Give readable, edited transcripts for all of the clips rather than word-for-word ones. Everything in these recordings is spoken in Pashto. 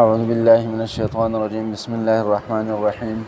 أعوذ بالله من الشيطان الرجيم بسم الله الرحمن الرحيم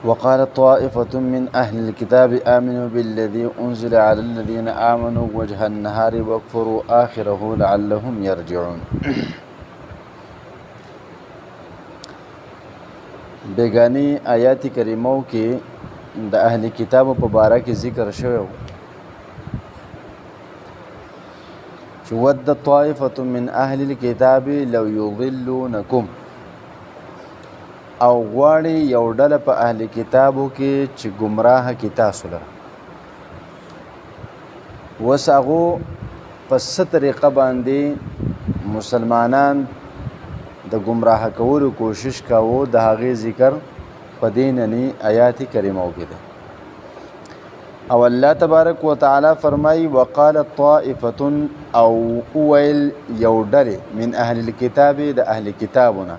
وقالت طائفة من أهل الكتاب آمنوا بالذي أنزل على الذين آمنوا وجه النهار واكفروا آخره لعلهم يرجعون. بیگانی آیات کریمو کې د اهل کتاب په باره کې ذکر شوی چې ود طائفة من أهل الكتاب لو يضلونكم، او غواړي یو ډله په اهل کتابو کې چې گمراه کی تاسو لره. وس هغو په څه طریقه باندې مسلمانان د گمراه کولو کوشش کاوه، د هغې ذکر په دې ننني آیات کریمو کې ده. او الله تبارک وتعالی فرمای وقالت طائفة، او اویل یو ډلې من اهل الكتاب د اهل کتابونه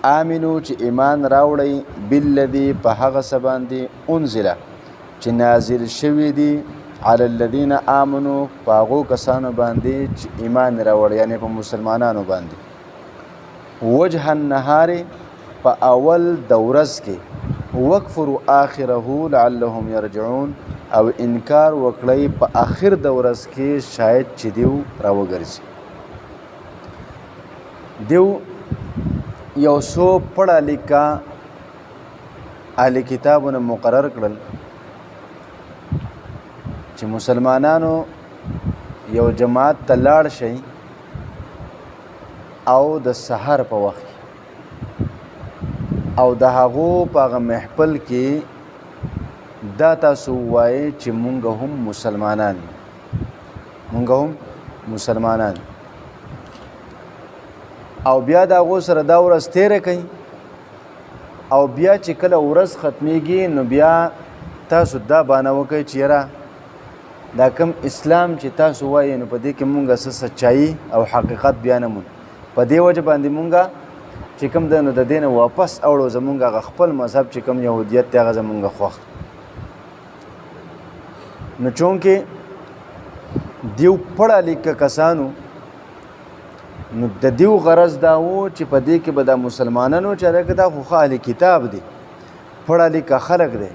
آمنو چې ایمان راوړی بالذي په هغه څه باندې انزل چې نازل شوي دي علی الذین آمنو په هغو کسانو باندې چې ایمان راوړی، یعنی په مسلمانانو باندې. وجه النهار په اول د ورځ کې، وکفروا آخره لعلهم یرجعون، او انکار وکړی په آخر د ورځ کې شاید چې دیو راوګرځي. دیو یو څو پړه لیکا اهل کتابونه مقرر کړل چې مسلمانانو یو جماعت ته لاړ شي او د سحر په وخت او د هغو په هغه محفل کې دا تاسو وایي چې مونږ هم مسلمانان او بیا د هغو سره دا ورځ تیره کوي، او بیا چې کله ورځ ختمیږي نو بیا تاسو دا بانه وکئ چې یاره دا کم اسلام چې تاسو وایي نو په دې کې مونږ څه سچایي او حقیقت بیانمون، په دې وجه باندې مونږ چې کوم دی نو د دې نه واپس اوړو، زمونږ هغه خپل مذهب چې کوم یهودیت دی هغه زمونږ خوښ. نو چونکې دیو پړه لیکه کسانو، نو د دیو غرض دا و چې په دې کې به د مسلمانانو چې هلکه دا خو اهل کتاب دی، پړه لیکه خلق دی،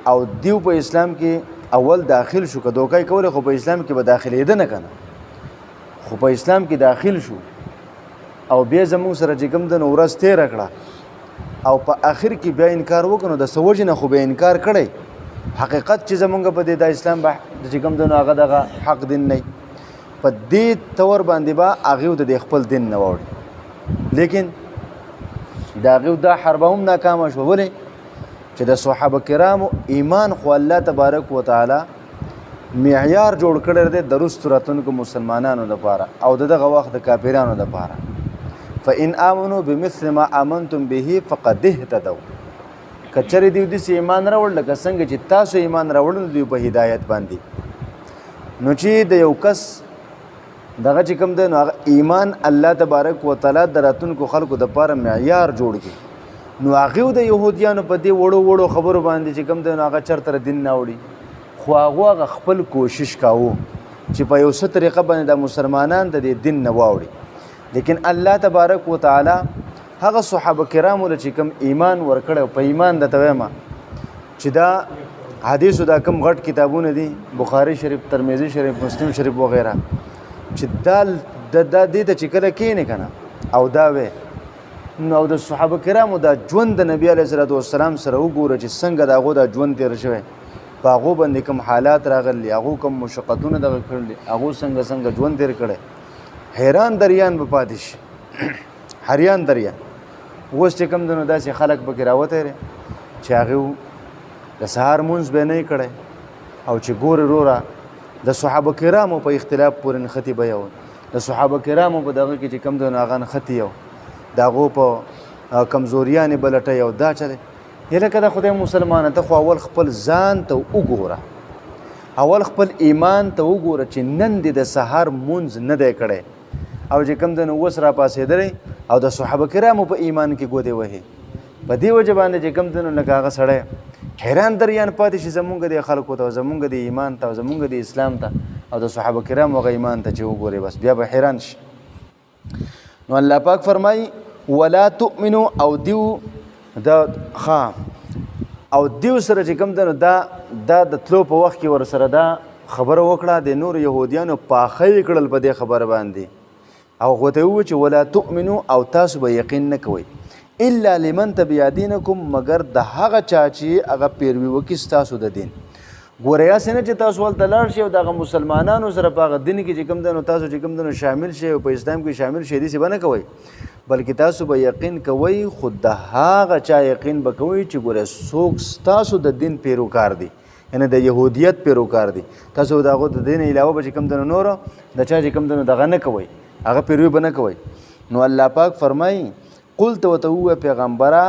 او دیو په اسلام کې اول داخل شو، که دوکای کوله خو په اسلام کې به داخلېده نه کنه، خو په اسلام کې داخل شو او بیا زموږ سره چې کوم د ورځ تیره کړه او په آخر کې بیا انکار وکړو، د څه وجې نه خو به انکار کړی، حقیقت چې زمونږ په دې د اسلام چې کوم د هغه دغه حق دین نه، په دې طور باندې به هغې د خپل دین نه واوړي. لیکن د هغې دا حربه هم ناکامه شوه. ولې چې د صحابه کرامو ایمان خو الله تبارک وتعالی معیار جوړ کړی دی د رستو راتلونکو مسلمانانو لپاره او د دغه وخت د کافرانو لپاره. فإن آمنوا بمثل ما آمنتم به فقد اهتدوا، که چېرې دوی داسې ایمان راوړل لکه څنګه چې تاسو ایمان راوړل دوی په هدایت باندې، نو چې د یو کس دغه چې کوم دی نو هغه ایمان الله تبارک وتعالی د راتلونکو خلکو دپاره معیار جوړ کړي، نو هغې د یهودیانو په دې وړو خبرو باندې چې کوم دی نو هغه چېرته دین نه وړي، خو هغه خپل کوشش کاوه چې په یو څه طریقه باندې د مسلمانان د دې دین نه واوړي. لیکن الله تبارک وتعالی هغه صحابه کرامو له چې کوم ایمان ورکړی، په ایمان درته وایم چې دا حدیثو دا کوم غټ کتابونه دي، بخاري شریف، ترمذي شریف، مسلم شریف وغیره، چې دا دې ته چې کله کښېنې که نه او دا وی نو د صحابه کرامو دا ژوند د نبي علیه صلات وسلام سره وګوره چې څنګه د هغو دا ژوند تېر شوی، په هغو باندې کوم حالات راغلي، هغو کوم مشقتونه دغه کړلي، هغو څنګه ژوند تېر کړی، حیران دریان به پاتې شي، حیران دریان. اوس چې کوم دی نو داسې خلک پکې راوتی دی چې هغې د سهار مونځ به نه یې کړی، او چې ګورې وروره د صحابه کرامو په اختلاف پورې نښتې به یو، د صحابه کرامو په دغه کې چې کوم دی نو هغه نښتې یو، د هغو په کمزوریانې به لټوي او دا چلی لکه د خدای مسلمانه ته خو اول خپل ځان ته وګوره، اول خپل ایمان ته وګوره چې نن دې د سهار مونځ نه دی کړی او چې کوم دی نو اوس راپاڅېدلی او د صحابه کرامو په ایمان کې ګوتې وهي، په دې وجه باندې چې کوم دی نو لکه هغه سړی حیران دریان پاتې شي زمونږ د خلکو ته، زمونږ د ایمان ته، زمونږ د اسلام ته او د صحابه کرامو هغه ایمان ته چې وګورې، بس بیا به حیران شي. نو الله پاک فرمای ولا تؤمنوا او دیو د او دیو سره چې کوم دنو دا د تلو په وخت کې ور سره دا خبره وکړه د نور يهوديانو پاخې کړل په دې خبره باندې او غوته و چې ولا تؤمنوا او تاسو به یقین نه کوئ الا لمن تبع دینکم مگر د هغه چا چې هغه پیروي وکړي تاسو د دین ګوریا سینه چې تاسو ولته لاړ شئ او دغه مسلمانانو سره په هغه دین کې چې کوم دنو تاسو چې کوم دنو شامل شئ او په اسلام کې شامل شئ دې څه به نه کوئ بلکې تاسو به یقین کوئ خود د هغه چا یقین به کوئ چې ګوره څوک تاسو د دین پیروکار دی یعنی د یهودیت پیروکار دی تاسو د هغو د دین علاوه به چې کوم دنو نور د چا چې کوم دنو دغه نه کوئ هغه پیروي به نه کوئ نو الله پاک فرمایي قل ته ورته ووایه پیغمبره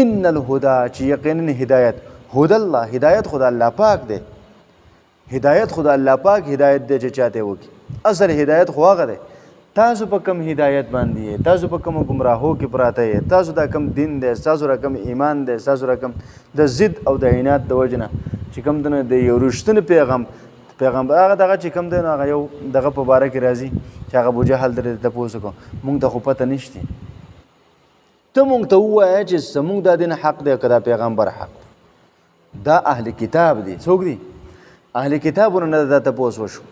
ان الهدى چې یقینا هدایت هدى الله هدایت خدا الله پاک دی هدایت خدا الله پاک هدایت دی چې چاته وکي اصل هدایت خو هغه دی تاسو په کوم هدایت باندې تاسو په کوم گمراهو کې پراته یې تاسو دا کوم دین دی تاسو را کوم ایمان دی تاسو را کوم د ضد او د عناد د وجنه چې کوم دنه د یو رښتینی پیغمبر هغه دغه چې کوم دی هغه یو دغه په باره کې راځي چې هغه ابو جهل درته تپوس وکړو مونږ ته خو پته نشته ته مونږ ته ووایه چې زمونږ دا دین حق دی که دا پیغمبر حق دا اهل کتاب دی څوک دی اهل کتابونو نه دا تپوس وشو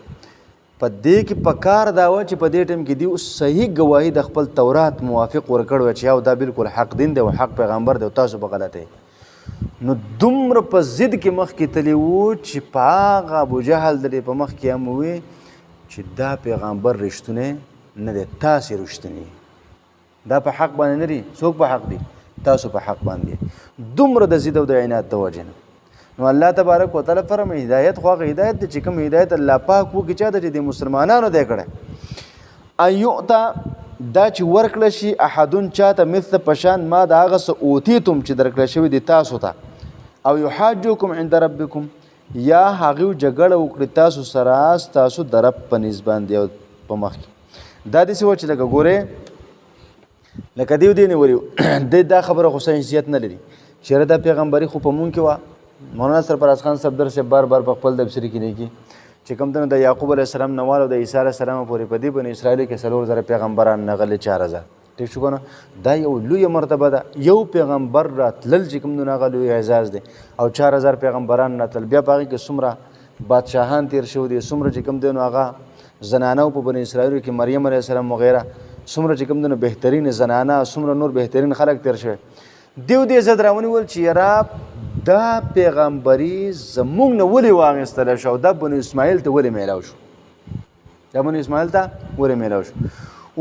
په دې کې په کار دا و چې په دې ټیم کې دی صحیح ګواهي د خپل تورات موافق ورکړ چې یو دا بالکل حق دین دی او حق پیغمبر دی او تاسو په غلطه نو دومره په ضد کې مخکې تللی وو چې په هغه ابو جهل د په مخ کې هم ووی چې دا پیغمبر رښتونی نه دی تاسې رښتونی دا په حق باندې نه دي څوک په حق دی تاسو په حق باندې دومره د ضد او د عناد د وجې نه نو الله تبارک وتعالی فرمایي هدایت خو هغه هدایت دی چې کوم هدایت الله پاک وکړي چا ته چې د مسلمانانو دی کړی ایؤتا دا چې ورکړه شي احدون چاته مثل پشان ما د هغه څه اوتیتم چې درکړه شوي دي تاسو ته او یحاجوکم عند ربکم یا هغوی جګړه وکړي تاسو سره ستاسو د رب په نسب باندې او په مخ کې دا داسې وه چې لکه ګورې لکه دیو دی نیولي دا خبره خو حیثیت نه لري چېرې دا پیغمبري خو په مونږ کې وه مولانا سرفراز خان صفدر سے بار بار په خپل تبصرې کې لیکي چې کوم دنه د یعقوب علیه السلام نه وال او د عیسی علیه السلام پورې په دې بني اسرائیل کې 4000 پیغمبران نغلي 4000 ټیک شو کنه دا یو لوی مرتبه ده یو پیغمبر راتلل چې کوم دنه غلوی اعزاز دی او 4000 پیغمبران راتل بیا پاره کې څومره بادشاهان تیر شو دي څومره چې کوم دنه هغه زنانو په بني اسرائیل کې مریم علیه السلام وغیرہ څومره چې کوم دنه بهترین زنانه څومره نور بهترین خلک تیر شوی دیو دې زد راونی ول چې یرا دا پیغمبري زمونږ نه ولې واغېستلی شو دا بنو اسماعیل ته ولې میلاو شو دا بنو اسماعیل ته ولې میلاو شو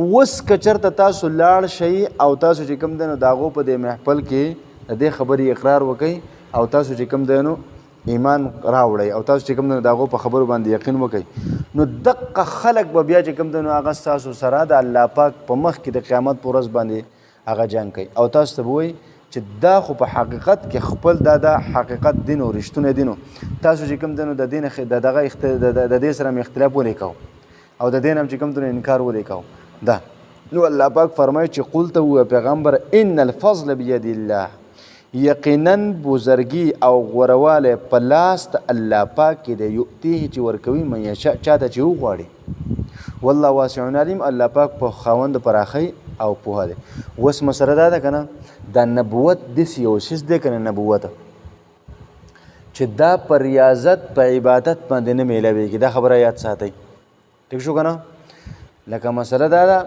اوس که چېرته تاسو لاړ شئ او تاسو چې کوم دی نو د هغو په دې محفل کې د دې خبرې اقرار وکئ او تاسو چې کوم دی نو ایمان راوړئ او تاسو چې کوم دی نو د هغو په خبرو باندې یقین وکئ نو دقه خلک به بیا چې کوم دی نو هغه ستاسو سره د الله پاک په مخ کې د قیامت په ورځ باندې هغه جنګ کوي او تاسو ته به وایي چې دا خو په حقیقت کې خپل دا حقیقت دین او رښتونه دین تاسو چې کوم دین د دین د دغه د دې سره اختلاف ولیکاو او د دین هم چې کوم دین انکار ولیکاو دا نو الله پاک فرمایي چې قلت هو پیغمبر ان الفضل بيد الله یقینا بزرګي او غورواله په لاس د الله پاک کې د یؤتیه چې ورکوي من یشاء چاته چې وغواړي والله واسع علیم الله پاک په خاوند پراخی او پوهه دی اوس مسله دا ده کنه دا نبوت داسې یو څیز دی که نه نبوت چې دا په ریاضت په عبادت باندې نه میلاویږي دا خبره یاد ساتئ ټیک شو که نه لکه مسله دا ده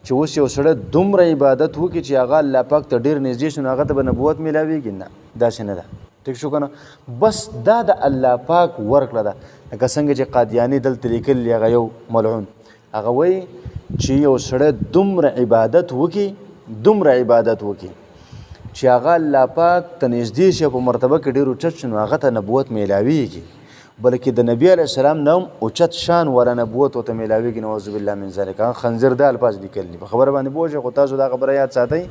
چې اوس یو سړی دومره عبادت وکړي چې هغه الله پاک ته ډېر نږدې شي نو هغه ته به نبوت میلاویږي نه داسې نه ده ټیک شو که نه بس دا د الله پاک ورکړه ده لکه څنګه چې قادیاني دلته لیکلي هغه یو ملعون هغه وایي چې یو سړی دومره عبادت وکړي چې هغه الله پاک ته نږدې شي په مرتبه کې ډېر اوچت شي نو هغه ته نبوت میلاویږي بلکې د نبي علیه السلام نه هم اوچت شان ولا نبوت ورته میلاویږي نعوذ بالله من ذلک هغه خنزیر دا الفاظ لیکلي په خبره باندې پوه شئ خو تاسو دا خبره یاد ساتئ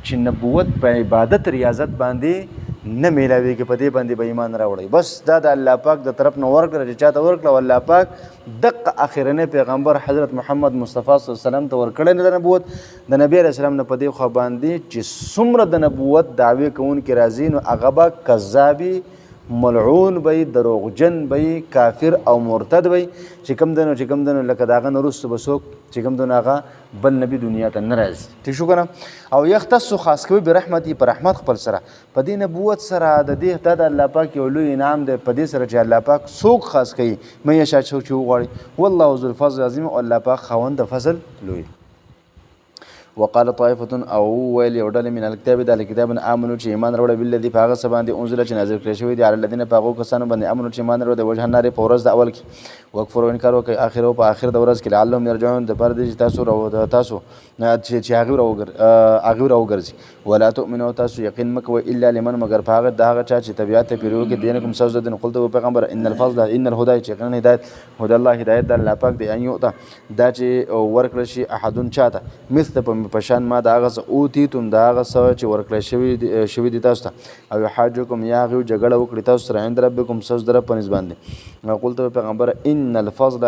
چې نبوت په عبادت ریاضت باندې نه میلاویږي په دې باندې به ایمان راوړئ بس دا د الله پاک د طرف نه ورکړه چې چاته ورکړه او الله پاک دقه اخرنی پیغمبر حضرت محمد مصطفی صلی الله علیه وسلم ته ورکړی نه د نبوت د نبی علیه السلام نه په دې خوا باندې چې څومره د نبوت دعوې کوونکي راځي نو هغه به کذابي ملعون به دروغجن به کافر او مرتد به چې کوم دنو لکه داغه نه وروسته به څوک چې کوم دنو هغه بل نبي دنیا ته نه راځي ټیک شو که نه او یختص خاص کوي برحمتي په رحمت خپل سره په دې نبوت سره د دې دا د الله پاک یو لوی انعام دی په دې سره چې الله پاک څوک خاص کوي مې یشاء څوک چې وغواړي والله ذو الفضل العظیم او الله پاک خاوند د فضل لوی وقال طائفة او ویل یو ډلې من الکتاب د کتاب امنو چې ایمان وروړه بالذي په هغه څه باندې انزل چې نازل کړی شوی دی علی الذین په هغو کسانو باندې امنو چې ایمان وروړه د وجه نارې په ورځ د اول کې وکفروا انکار وکړي اخر او په اخر د ورځ کې لعلهم یرجعون د پر دې چې تاسو چې هغه راوګرځي ولا تؤمنوا تاسو یقین مکوئ الا لمن مگر په هغه د هغه چا چې طبیعت پیرو کې دینکم سوز دین قلت پیغمبر ان الفضل ان الهدى چې کنه هدایت هدى الله هدایت د الله پاک دی ان یوتا دا چې ورکړل شي احدن چاته مثل پشان ما د هغه اوتیتم د هغه څه چې ورکړل شوی دي تاسو ته او حاجکم یا غو جګړه وکړي تاسو سره عند ربکم سوز در په نسبت باندې قلت پیغمبر ان الفضل